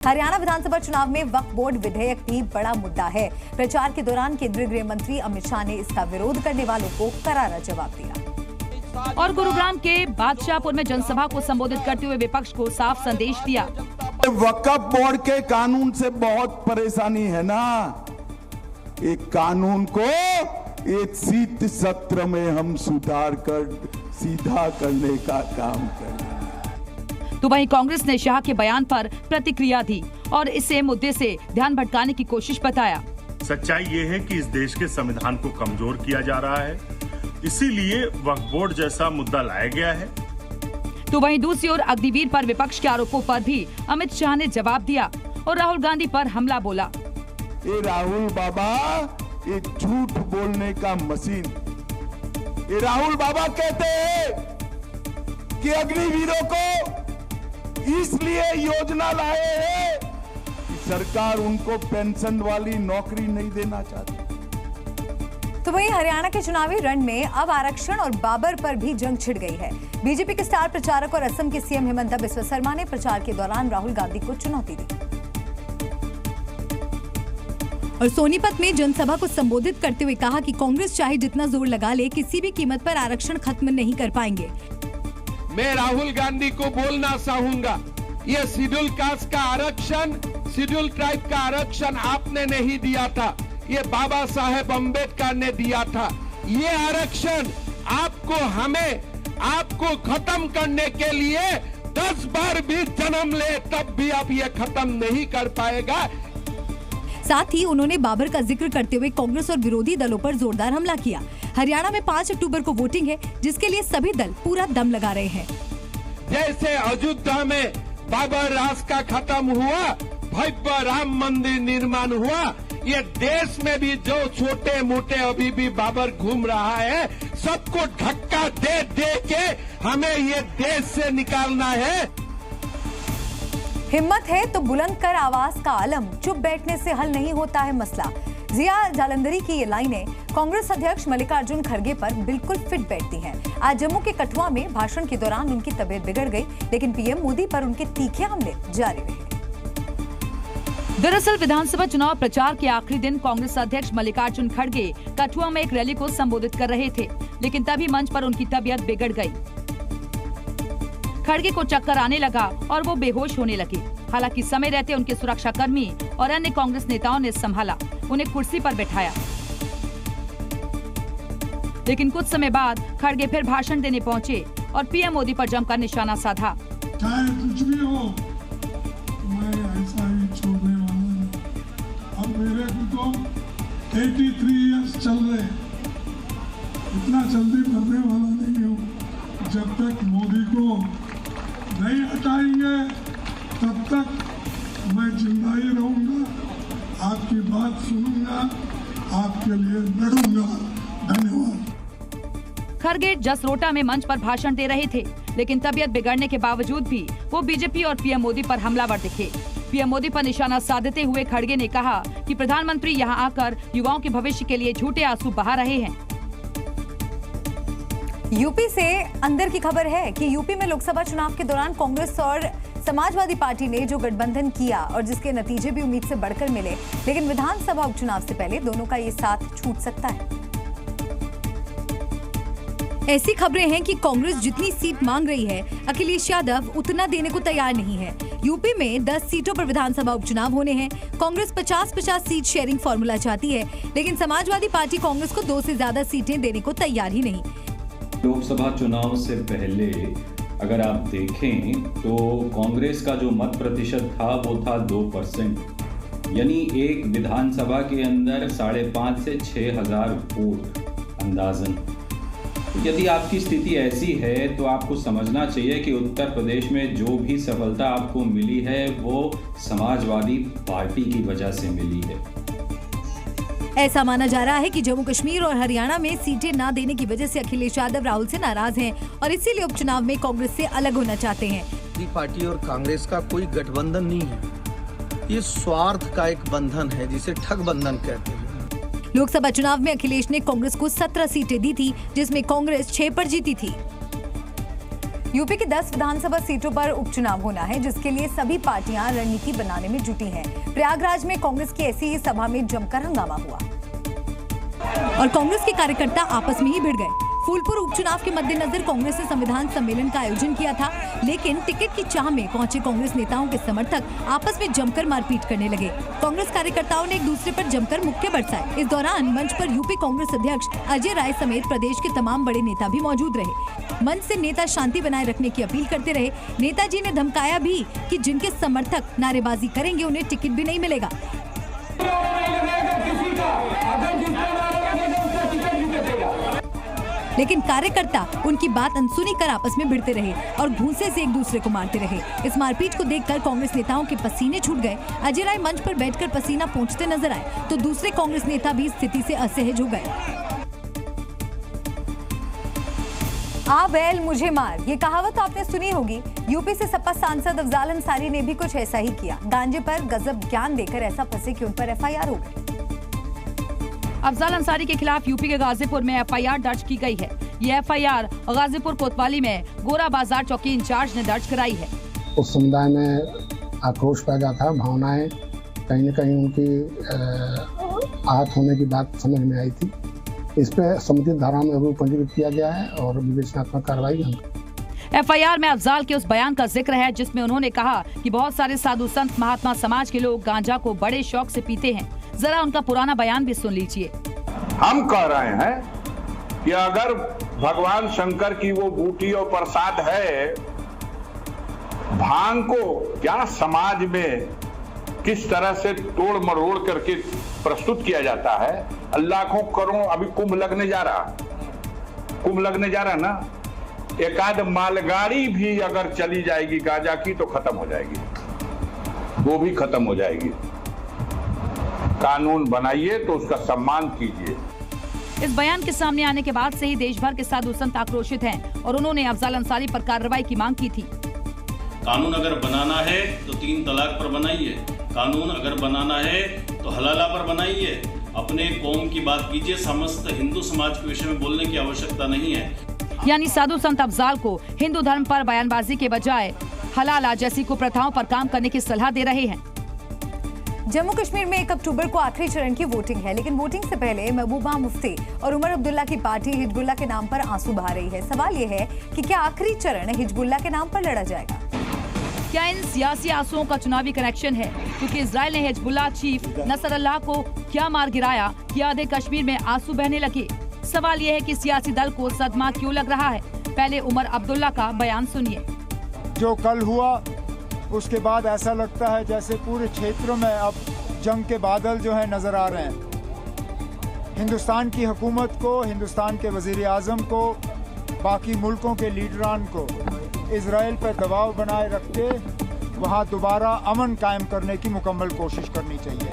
हरियाणा विधानसभा चुनाव में वक्फ बोर्ड विधेयक भी बड़ा मुद्दा है। प्रचार के दौरान केंद्रीय गृह मंत्री अमित शाह ने इसका विरोध करने वालों को करारा जवाब दिया और गुरुग्राम के बादशाहपुर में जनसभा को संबोधित करते हुए विपक्ष को साफ संदेश दिया। वक्फ बोर्ड के कानून से बहुत परेशानी है ना, एक कानून को एक शीत सत्र में हम सुधार कर सीधा करने का काम करें। तो वहीं कांग्रेस ने शाह के बयान पर प्रतिक्रिया दी और इसे मुद्दे से ध्यान भटकाने की कोशिश बताया। सच्चाई ये है कि इस देश के संविधान को कमजोर किया जा रहा है, इसीलिए वक्फ बोर्ड जैसा मुद्दा लाया गया है। तो वहीं दूसरी ओर अग्निवीर पर विपक्ष के आरोपों पर भी अमित शाह ने जवाब दिया और राहुल गांधी पर हमला बोला। ये राहुल बाबा एक झूठ बोलने का मशीन। ये राहुल बाबा कहते हैं कि अग्निवीरों को इसलिए योजना लाए हैं कि सरकार उनको पेंशन वाली नौकरी नहीं देना चाहती। तो वहीं हरियाणा के चुनावी रण में अब आरक्षण और बाबर पर भी जंग छिड़ गई है। बीजेपी के स्टार प्रचारक और असम के सीएम हिमंता बिस्वा शर्मा ने प्रचार के दौरान राहुल गांधी को चुनौती दी और सोनीपत में जनसभा को संबोधित करते हुए कहा कि कांग्रेस चाहे जितना जोर लगा ले, किसी भी कीमत पर आरक्षण खत्म नहीं कर पाएंगे। मैं राहुल गांधी को बोलना चाहूंगा, ये शेड्यूल कास्ट का आरक्षण, शेड्यूल ट्राइब का आरक्षण आपने नहीं दिया था, ये बाबा साहेब अम्बेडकर ने दिया था। ये आरक्षण आपको खत्म करने के लिए 10 बार भी जन्म ले तब भी आप ये खत्म नहीं कर पाएगा। साथ ही उन्होंने बाबर का जिक्र करते हुए कांग्रेस और विरोधी दलों पर जोरदार हमला किया। हरियाणा में 5 अक्टूबर को वोटिंग है, जिसके लिए सभी दल पूरा दम लगा रहे हैं। जैसे अयोध्या में बाबर राज का खत्म हुआ, भव्य राम मंदिर निर्माण हुआ, ये देश में भी जो छोटे मोटे अभी भी बाबर घूम रहा है, सबको धक्का दे दे के हमें ये देश से निकालना है। हिम्मत है तो बुलंद कर आवाज का आलम, चुप बैठने से हल नहीं होता है मसला। जिया जालंधरी की ये लाइनें कांग्रेस अध्यक्ष मल्लिकार्जुन खड़गे पर बिल्कुल फिट बैठती हैं। आज जम्मू के कठुआ में भाषण के दौरान उनकी तबीयत बिगड़ गई, लेकिन पीएम मोदी पर उनके तीखे हमले जारी रहे। दरअसल विधानसभा चुनाव प्रचार के आखिरी दिन कांग्रेस अध्यक्ष मल्लिकार्जुन खड़गे कठुआ में एक रैली को संबोधित कर रहे थे, लेकिन तभी मंच पर उनकी तबीयत बिगड़ गई। खड़गे को चक्कर आने लगा और वो बेहोश होने लगे। हालांकि समय रहते उनके सुरक्षा कर्मी और अन्य कांग्रेस नेताओं ने संभाला, उन्हें कुर्सी पर बैठाया। लेकिन कुछ समय बाद खड़गे फिर भाषण देने पहुंचे और पीएम मोदी पर जमकर निशाना साधा। चाहे कुछ भी हो, मैं ऐसा ही छोड़ने वाला नहीं। अब मेरे को तो 83 इयर्स चल रहे, इतना जल्दी मरने वाला नहीं हूँ। जब तक मोदी को नहीं हटाएंगे तब तक मैं जिंदा ही रहूंगा, आपकी बात सुनूंगा, आपके लिए लड़ूंगा। धन्यवाद। खड़गे जसरोटा में मंच पर भाषण दे रहे थे, लेकिन तबीयत बिगड़ने के बावजूद भी वो बीजेपी और पीएम मोदी पर हमलावर दिखे। पीएम मोदी पर निशाना साधते हुए खड़गे ने कहा कि प्रधानमंत्री यहां आकर युवाओं के भविष्य के लिए झूठे आंसू बहा रहे हैं। यूपी से अंदर की खबर है कि यूपी में लोकसभा चुनाव के दौरान कांग्रेस और समाजवादी पार्टी ने जो गठबंधन किया और जिसके नतीजे भी उम्मीद से बढ़कर मिले, लेकिन विधानसभा उपचुनाव से पहले दोनों का ये साथ छूट सकता है। ऐसी खबरें हैं कि कांग्रेस जितनी सीट मांग रही है, अखिलेश यादव उतना देने को तैयार नहीं है। यूपी में 10 सीटों पर विधानसभा उपचुनाव होने हैं। कांग्रेस 50-50 सीट शेयरिंग फॉर्मूला चाहती है, लेकिन समाजवादी पार्टी कांग्रेस को 2 से ज्यादा सीटें देने को तैयार ही नहीं। लोकसभा चुनाव से पहले अगर आप देखें तो कांग्रेस का जो मत प्रतिशत था वो था 2%, यानी एक विधानसभा के अंदर 5,500 से 6,000 वोट अंदाजन। यदि आपकी स्थिति ऐसी है तो आपको समझना चाहिए कि उत्तर प्रदेश में जो भी सफलता आपको मिली है वो समाजवादी पार्टी की वजह से मिली है। ऐसा माना जा रहा है कि जम्मू कश्मीर और हरियाणा में सीटें न देने की वजह से अखिलेश यादव राहुल से नाराज हैं और इसीलिए उपचुनाव में कांग्रेस से अलग होना चाहते हैं। पार्टी और कांग्रेस का कोई गठबंधन नहीं है, ये स्वार्थ का एक बंधन है जिसे ठग बंधन कहते हैं। लोकसभा चुनाव में अखिलेश ने कांग्रेस को 17 सीटें दी थी, जिसमें कांग्रेस 6 पर जीती थी। यूपी की 10 विधानसभा सीटों पर उपचुनाव होना है, जिसके लिए सभी पार्टियां रणनीति बनाने में जुटी हैं। प्रयागराज में कांग्रेस की ऐसी ही सभा में जमकर हंगामा हुआ और कांग्रेस के कार्यकर्ता आपस में ही भिड़ गए। फूलपुर उपचुनाव के मद्देनजर कांग्रेस ने संविधान सम्मेलन का आयोजन किया था, लेकिन टिकट की चाह में पहुंचे कांग्रेस नेताओं के समर्थक आपस में जमकर मारपीट करने लगे। कांग्रेस कार्यकर्ताओं ने एक दूसरे पर जमकर मुक्के बरसाए। इस दौरान मंच पर यूपी कांग्रेस अध्यक्ष अजय राय समेत प्रदेश के तमाम बड़े नेता भी मौजूद रहे। मंच से नेता शांति बनाए रखने की अपील करते रहे। नेताजी ने धमकाया भी कि जिनके समर्थक नारेबाजी करेंगे उन्हें टिकट भी नहीं मिलेगा। लेकिन कार्यकर्ता उनकी बात अनसुनी कर आपस में भिड़ते रहे और घूंसे से एक दूसरे को मारते रहे। इस मारपीट को देखकर कांग्रेस नेताओं के पसीने छूट गए। अजय राय मंच पर बैठकर पसीना पोंछते नजर आए तो दूसरे कांग्रेस नेता भी स्थिति से असहज हो गए। आ बैल मुझे मार, ये कहावत आपने सुनी होगी। यूपी से सपा सांसद अफजाल अंसारी ने भी कुछ ऐसा ही किया। गांजे पर गजब ज्ञान देकर ऐसा फंसे कि उन पर एफआईआर हो गई। अफजाल अंसारी के खिलाफ यूपी के गाजीपुर में एफआईआर दर्ज की गई है। ये एफआईआर गाजीपुर कोतवाली में गोरा बाजार चौकी इंचार्ज ने दर्ज कराई है। उस समुदाय में आक्रोश पैदा था, भावनाएं कहीं न कहीं उनकी आहत होने की बात समझ में आई थी। इस पे समुचित धारा में अभियोग पंजीकृत किया गया है और विवेचनात्मक कार्रवाई हम। एफआईआर में अफजाल के उस बयान का जिक्र है जिसमें उन्होंने कहा कि बहुत सारे साधु संत महात्मा समाज के लोग गांजा को बड़े शौक से पीते हैं। जरा उनका पुराना बयान भी सुन लीजिए। हम कह रहे हैं कि अगर भगवान शंकर की वो बूटी और प्रसाद है, भांग को क्या समाज में किस तरह से तोड़ मरोड़ करके प्रस्तुत किया जाता है। लाखों करोड़ अभी कुंभ लगने जा रहा ना, एक आध मालगाड़ी भी अगर चली जाएगी गांजा की तो खत्म हो जाएगी, वो भी खत्म हो जाएगी। कानून बनाइए तो उसका सम्मान कीजिए। इस बयान के सामने आने के बाद से ही देश भर के साधु संत आक्रोशित हैं और उन्होंने अफजाल अंसारी पर कार्रवाई की मांग की थी। कानून अगर बनाना है तो 3 तलाक पर बनाइए, कानून अगर बनाना है तो हलाला पर बनाइए, अपने कौम की बात कीजिए। समस्त हिंदू समाज के विषय में बोलने की आवश्यकता नहीं है। यानी साधु संत अफजाल को हिंदू धर्म पर बयानबाजी के बजाय हलाला जैसी कुप्रथाओं पर काम करने की सलाह दे रहे हैं। जम्मू कश्मीर में 1 अक्टूबर को आखिरी चरण की वोटिंग है, लेकिन वोटिंग से पहले महबूबा मुफ्ती और उमर अब्दुल्ला की पार्टी हिजबुल्लाह के नाम पर आंसू बहा रही है। सवाल ये है कि क्या आखिरी चरण हिजबुल्लाह के नाम पर लड़ा जाएगा? क्या इन सियासी आंसुओं का चुनावी कनेक्शन है? क्योंकि इजराइल ने हिजबुल्लाह चीफ नसरल्लाह को क्या मार गिराया कि आधे कश्मीर में आंसू बहने लगे। सवाल ये है कि सियासी दल को सदमा क्यों लग रहा है। पहले उमर अब्दुल्ला का बयान सुनिए। जो कल हुआ उसके बाद ऐसा लगता है जैसे पूरे क्षेत्रों में अब जंग के बादल जो है नजर आ रहे हैं। हिंदुस्तान की हुकूमत को, हिंदुस्तान के वजीर आजम को, बाकी मुल्कों के लीडरान को इजराइल पर दबाव बनाए रख के वहाँ दोबारा अमन कायम करने की मुकम्मल कोशिश करनी चाहिए।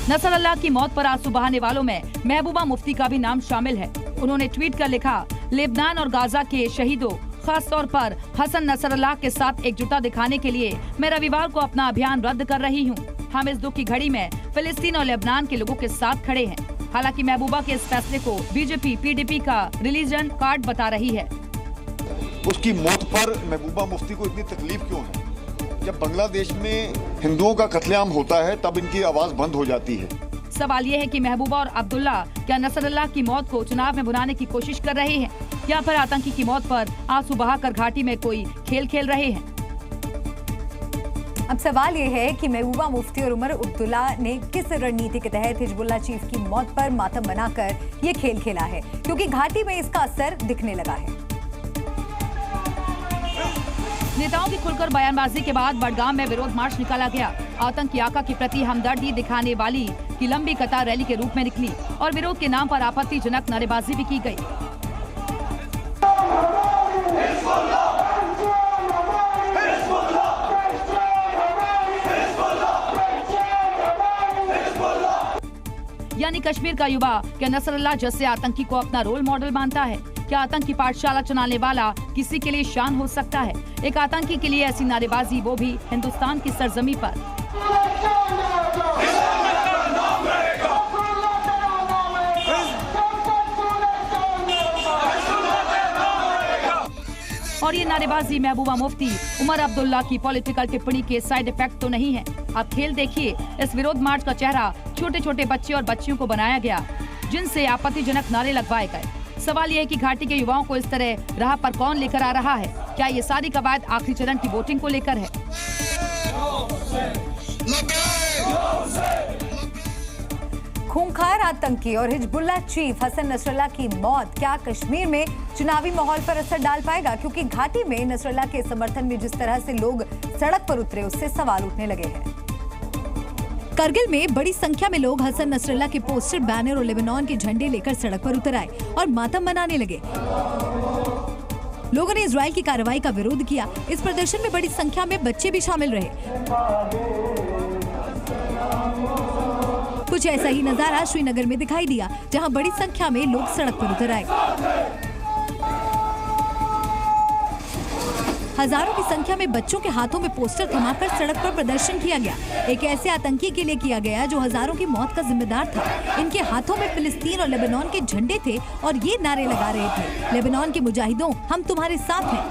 नसरल्लाह की मौत पर आंसू बहाने वालों में महबूबा मुफ्ती का भी नाम शामिल है। उन्होंने ट्वीट कर लिखा, लेबनान और गाजा के शहीदों, खास तौर पर हसन नसरल्लाह के साथ एकजुटता दिखाने के लिए मैं रविवार को अपना अभियान रद्द कर रही हूँ। हम इस दुख की घड़ी में फिलिस्तीन और लेबनान के लोगों के साथ खड़े हैं। हालांकि महबूबा के इस फैसले को बीजेपी पीडीपी का रिलीजन कार्ड बता रही है। उसकी मौत पर महबूबा मुफ्ती को इतनी तकलीफ क्यों है? जब बांग्लादेश में हिंदुओं का कत्लेआम होता है तब इनकी आवाज बंद हो जाती है। सवाल ये है कि महबूबा और अब्दुल्ला क्या नसरल्लाह की मौत को चुनाव में भुनाने की कोशिश कर रहे हैं या फिर आतंकी की मौत पर आंसू बहाकर घाटी में कोई खेल खेल रहे हैं? अब सवाल ये है कि महबूबा मुफ्ती और उमर अब्दुल्ला ने किस रणनीति के तहत हिजबुल्लाह चीफ की मौत पर मातम बनाकर ये खेल खेला है, क्योंकि घाटी में इसका असर दिखने लगा है। नेताओं की खुलकर बयानबाजी के बाद बडगाम में विरोध मार्च निकाला गया। आतंकी आका के प्रति हमदर्दी दिखाने वाली की लंबी कतार रैली के रूप में निकली और विरोध के नाम पर आपत्तिजनक नारेबाजी भी की गई। यानी कश्मीर का युवा क्या नसरल्लाह जैसे आतंकी को अपना रोल मॉडल मानता है? क्या आतंकी पाठशाला चलाने वाला किसी के लिए शान हो सकता है? एक आतंकी के लिए ऐसी नारेबाजी, वो भी हिंदुस्तान की सरजमी पर। और ये नारेबाजी महबूबा मुफ्ती, उमर अब्दुल्ला की पॉलिटिकल टिप्पणी के साइड इफेक्ट तो नहीं है। आप खेल देखिए, इस विरोध मार्च का चेहरा छोटे छोटे बच्चे और बच्चियों को बनाया गया, जिनसे आपत्तिजनक नारे लगवाए गए। सवाल ये है कि घाटी के युवाओं को इस तरह राह पर कौन लेकर आ रहा है? क्या ये सारी कवायद आखिरी चरण की वोटिंग को लेकर है? खूंखार आतंकी और हिजबुल्लाह चीफ हसन नसरल्लाह की मौत क्या कश्मीर में चुनावी माहौल पर असर डाल पाएगा? क्योंकि घाटी में नसरल्लाह के समर्थन में जिस तरह से लोग सड़क पर उतरे, उससे सवाल उठने लगे हैं। करगिल में बड़ी संख्या में लोग हसन नसरल्लाह के पोस्टर, बैनर और लेबनान के झंडे लेकर सड़क पर उतर आए और मातम मनाने लगे। लोगों ने इजराइल की कार्रवाई का विरोध किया। इस प्रदर्शन में बड़ी संख्या में बच्चे भी शामिल रहे। कुछ ऐसा ही नजारा श्रीनगर में दिखाई दिया, जहां बड़ी संख्या में लोग सड़क पर उतर आए। हजारों की संख्या में बच्चों के हाथों में पोस्टर थमाकर सड़क पर प्रदर्शन किया गया। एक ऐसे आतंकी के लिए किया गया जो हजारों की मौत का जिम्मेदार था। इनके हाथों में फिलिस्तीन और लेबनान के झंडे थे और ये नारे लगा रहे थे, लेबनान के मुजाहिदों, हम तुम्हारे साथ हैं।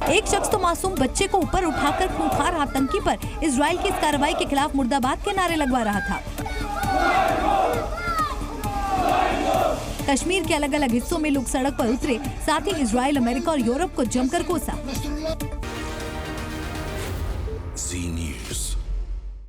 एक शख्स तो मासूम बच्चे को ऊपर उठाकर खूंखार आतंकी पर इजराइल की इस कार्रवाई के खिलाफ मुर्दाबाद के नारे लगवा रहा था। कश्मीर के अलग अलग हिस्सों में लोग सड़क पर उतरे, साथ ही इजराइल, अमेरिका और यूरोप को जमकर कोसा।